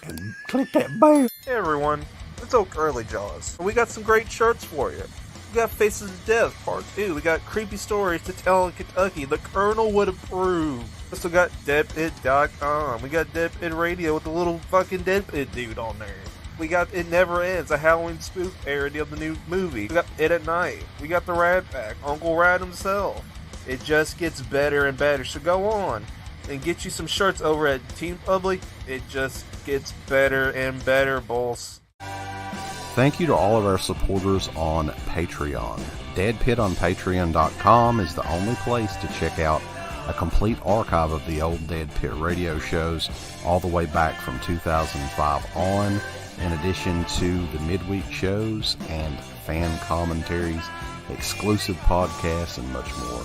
And click that bell. Hey everyone, it's Oak Early Jaws. We got some great shirts for you. We got Faces of Death Part 2. We got Creepy Stories to Tell in Kentucky. The Colonel Would Approve. We also got DeadPit.com. We got Dead Pit Radio with the little fucking Dead Pit dude on there. We got It Never Ends, a Halloween spook parody of the new movie. We got It at Night. We got the Rad Pack, Uncle Rad himself. It just gets better and better, so go on and get you some shirts over at Team Public. It just gets better and better, boss. Thank you to all of our supporters on Patreon. DeadPitOnPatreon.com is the only place to check out a complete archive of the old Dead Pit radio shows all the way back from 2005 on, in addition to the midweek shows and fan commentaries, exclusive podcasts, and much more.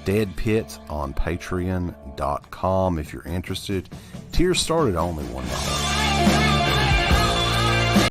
Dead Pit on Patreon.com if you're interested. Tiers start at only $1.